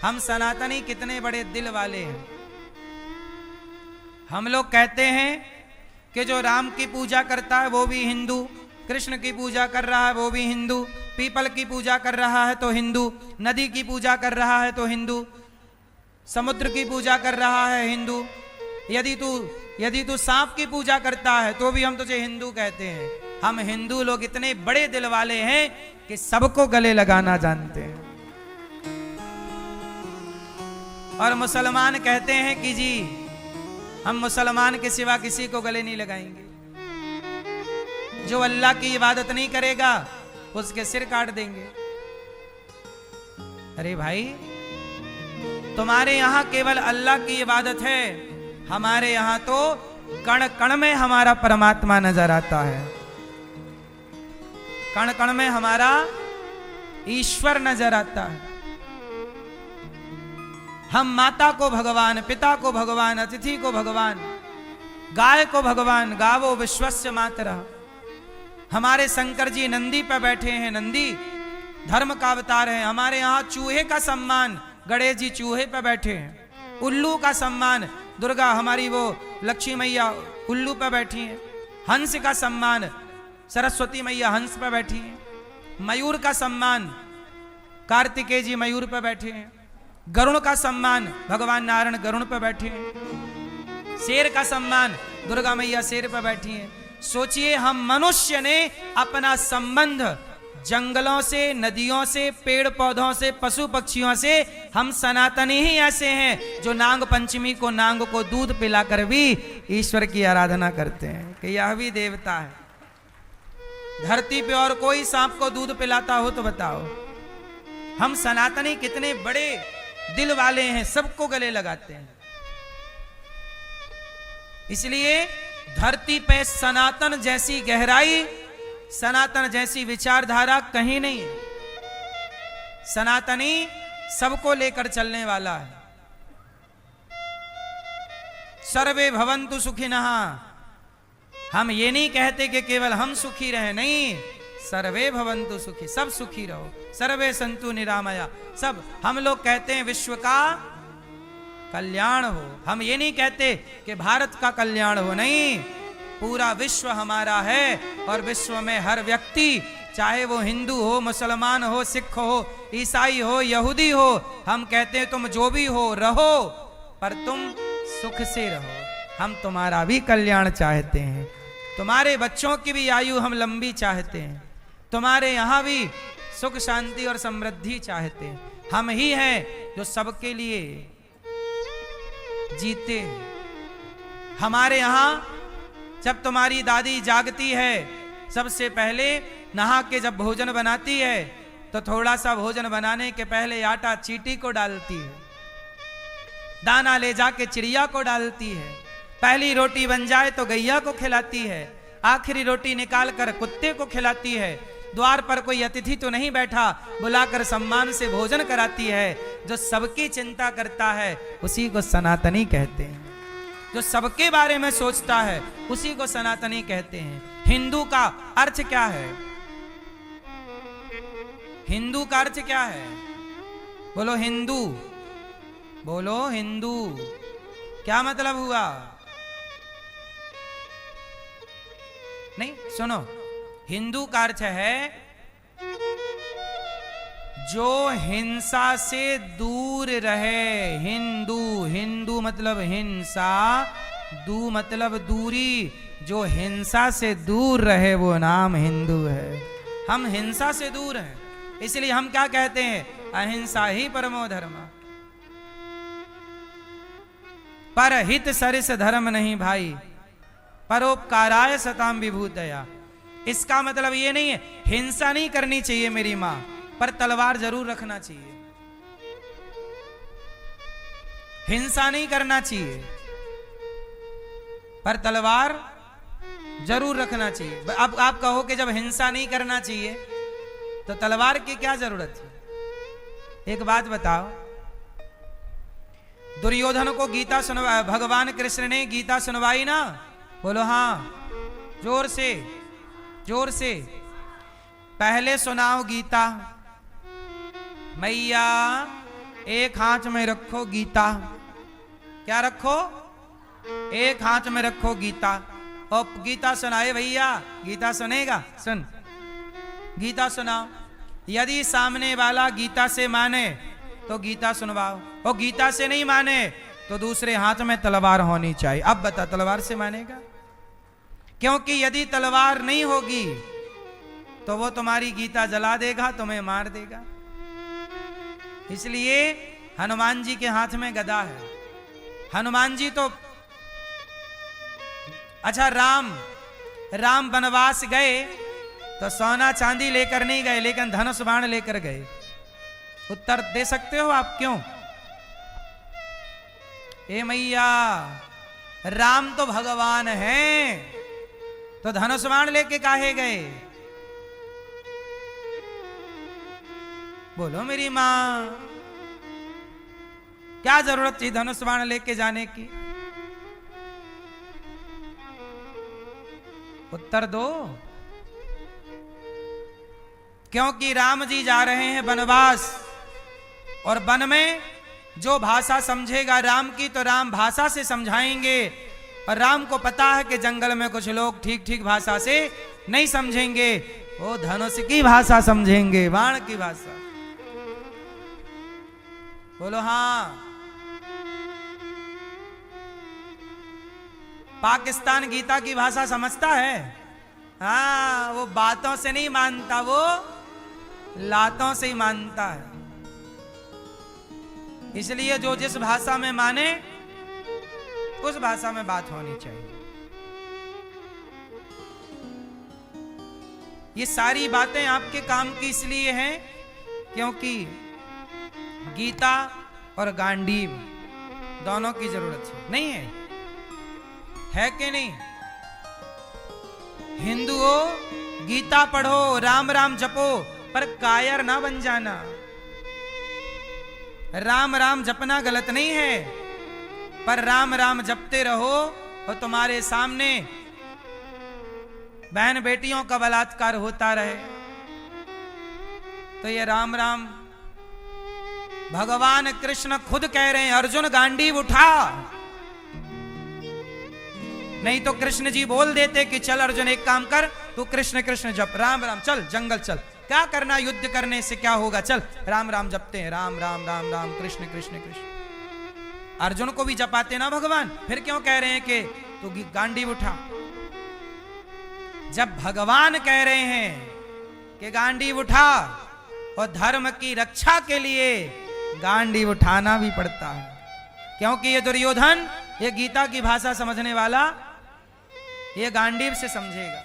हम सनातनी कितने बड़े दिल वाले हैं। हम लोग कहते हैं कि जो राम की पूजा करता है वो भी हिंदू, कृष्ण की पूजा कर रहा है वो भी हिंदू, पीपल की पूजा कर रहा है तो हिंदू, नदी की पूजा कर रहा है तो हिंदू, समुद्र की पूजा कर रहा है हिंदू, यदि तू सांप की पूजा करता है तो भी हम तुझे हिंदू कहते हैं। हम हिंदू लोग इतने बड़े दिल वाले हैं कि सबको गले लगाना जानते हैं। और मुसलमान कहते हैं कि जी हम मुसलमान के सिवा किसी को गले नहीं लगाएंगे, जो अल्लाह की इबादत नहीं करेगा उसके सिर काट देंगे। अरे भाई, तुम्हारे यहां केवल अल्लाह की इबादत है, हमारे यहां तो कण कण में हमारा परमात्मा नजर आता है, कण कण में हमारा ईश्वर नजर आता है। हम माता को भगवान, पिता को भगवान, अतिथि को भगवान, गाय को भगवान, गावो विश्वस्य मातरः। हमारे शंकर जी नंदी पर बैठे हैं, नंदी धर्म का अवतार है। हमारे यहाँ चूहे का सम्मान, गणेश जी चूहे पर बैठे हैं। उल्लू का सम्मान, दुर्गा हमारी वो लक्ष्मी मैया उल्लू पर बैठी हैं। हंस का सम्मान, सरस्वती मैया हंस पर बैठी हैं। मयूर का सम्मान, कार्तिकेय जी मयूर पर बैठे हैं। गरुण का सम्मान, भगवान नारायण गरुण पर बैठे हैं। शेर का सम्मान, दुर्गा मैया शेर पर बैठी हैं। सोचिए, हम मनुष्य ने अपना संबंध जंगलों से, नदियों से, पेड़ पौधों से, पशु पक्षियों से, हम सनातनी ही ऐसे हैं जो नाग पंचमी को नाग को दूध पिलाकर भी ईश्वर की आराधना करते हैं कि यह भी देवता है। धरती पे और कोई सांप को दूध पिलाता हो तो बताओ। हम सनातनी कितने बड़े दिल वाले हैं, सबको गले लगाते हैं। इसलिए धरती पे सनातन जैसी गहराई, सनातन जैसी विचारधारा कहीं नहीं है। सनातनी सबको लेकर चलने वाला है। सर्वे भवन्तु सुखिनः। हम ये नहीं कहते कि केवल हम सुखी रहे, नहीं, सर्वे भवन्तु सुखी, सब सुखी रहो। सर्वे सन्तु निरामया, सब। हम लोग कहते हैं विश्व का कल्याण हो। हम ये नहीं कहते कि भारत का कल्याण हो, नहीं, पूरा विश्व हमारा है। और विश्व में हर व्यक्ति, चाहे वो हिंदू हो, मुसलमान हो, सिख हो, ईसाई हो, यहूदी हो, हम कहते हैं तुम जो भी हो रहो, पर तुम सुख से रहो। हम तुम्हारा भी कल्याण चाहते हैं, तुम्हारे बच्चों की भी आयु हम लंबी चाहते हैं, तुम्हारे यहाँ भी सुख शांति और समृद्धि चाहते हैं। हम ही हैं जो सबके लिए जीते। हमारे यहाँ जब तुम्हारी दादी जागती है, सबसे पहले नहा के जब भोजन बनाती है तो थोड़ा सा भोजन बनाने के पहले आटा चींटी को डालती है, दाना ले जाके चिड़िया को डालती है, पहली रोटी बन जाए तो गैया को खिलाती है, आखिरी रोटी निकाल कर कुत्ते को खिलाती है। द्वार पर कोई अतिथि तो नहीं बैठा, बुलाकर सम्मान से भोजन कराती है। जो सबकी चिंता करता है उसी को सनातनी कहते हैं। जो सबके बारे में सोचता है उसी को सनातनी कहते हैं। हिंदू का अर्थ क्या है? हिंदू का अर्थ क्या है? बोलो हिंदू, बोलो हिंदू। क्या मतलब हुआ? नहीं, सुनो, हिंदू का अर्थ है जो हिंसा से दूर रहे। हिंदू, हिंदू मतलब हिंसा, दू मतलब दूरी। जो हिंसा से दूर रहे वो नाम हिंदू है। हम हिंसा से दूर हैं, इसलिए हम क्या कहते हैं? अहिंसा ही परमो धर्म। परहित सरिस धर्म नहीं भाई, परोपकाराय सताम विभूतया। इसका मतलब ये नहीं है हिंसा नहीं करनी चाहिए मेरी मां, पर तलवार जरूर रखना चाहिए। हिंसा नहीं करना चाहिए, पर तलवार जरूर रखना चाहिए। अब आप कहो कि जब हिंसा नहीं करना चाहिए तो तलवार की क्या जरूरत है? एक बात बताओ, दुर्योधन को गीता सुनवा, भगवान कृष्ण ने गीता सुनवाई ना? बोलो हाँ, जोर से, जोर से। पहले सुनाओ गीता। मैया एक हाथ में रखो गीता। क्या रखो? एक हाथ में रखो गीता। और गीता सुनाए भैया, गीता सुनेगा? सुन, गीता सुनाओ। यदि सामने वाला गीता से माने तो गीता सुनवाओ, और गीता से नहीं माने तो दूसरे हाथ में तलवार होनी चाहिए। अब बता, तलवार से मानेगा? क्योंकि यदि तलवार नहीं होगी तो वो तुम्हारी गीता जला देगा, तुम्हें मार देगा। इसलिए हनुमान जी के हाथ में गदा है। हनुमान जी तो अच्छा, राम वनवास गए तो सोना चांदी लेकर नहीं गए, लेकिन धनुष बाण लेकर गए। उत्तर दे सकते हो आप क्यों? ए मैया, राम तो भगवान हैं, तो धनुष बाण लेके काहे गए? बोलो मेरी मां, क्या जरूरत थी धनुष बाण लेके जाने की? उत्तर दो। क्योंकि राम जी जा रहे हैं वनवास, और वन में जो भाषा समझेगा राम की तो राम भाषा से समझाएंगे, और राम को पता है कि जंगल में कुछ लोग ठीक ठीक भाषा से नहीं समझेंगे, वो धनुष की भाषा समझेंगे, बाण की भाषा। बोलो हाँ। पाकिस्तान गीता की भाषा समझता है? हाँ, वो बातों से नहीं मानता, वो लातों से ही मानता है। इसलिए जो जिस भाषा में माने उस भाषा में बात होनी चाहिए। ये सारी बातें आपके काम की इसलिए हैं क्योंकि गीता और गांडीव दोनों की जरूरत है, नहीं है कि नहीं? हिंदुओं, गीता पढ़ो, राम राम जपो, पर कायर ना बन जाना। राम राम जपना गलत नहीं है, पर राम राम जपते रहो और तुम्हारे सामने बहन बेटियों का बलात्कार होता रहे तो ये राम राम। भगवान कृष्ण खुद कह रहे हैं, अर्जुन गांडीव उठा। नहीं तो कृष्ण जी बोल देते कि चल अर्जुन एक काम कर, तू कृष्ण कृष्ण जप, राम राम, चल जंगल चल, क्या करना, युद्ध करने से क्या होगा, चल राम राम जपते हैं, राम राम राम राम कृष्ण कृष्ण कृष्ण। अर्जुन को भी जपाते ना भगवान, फिर क्यों कह रहे हैं कि तू गांडीव उठा? जब भगवान कह रहे हैं कि गांडीव उठा, और धर्म की रक्षा के लिए गांडीव उठाना भी पड़ता है, क्योंकि ये दुर्योधन, ये गीता की भाषा समझने वाला, ये गांडीव से समझेगा।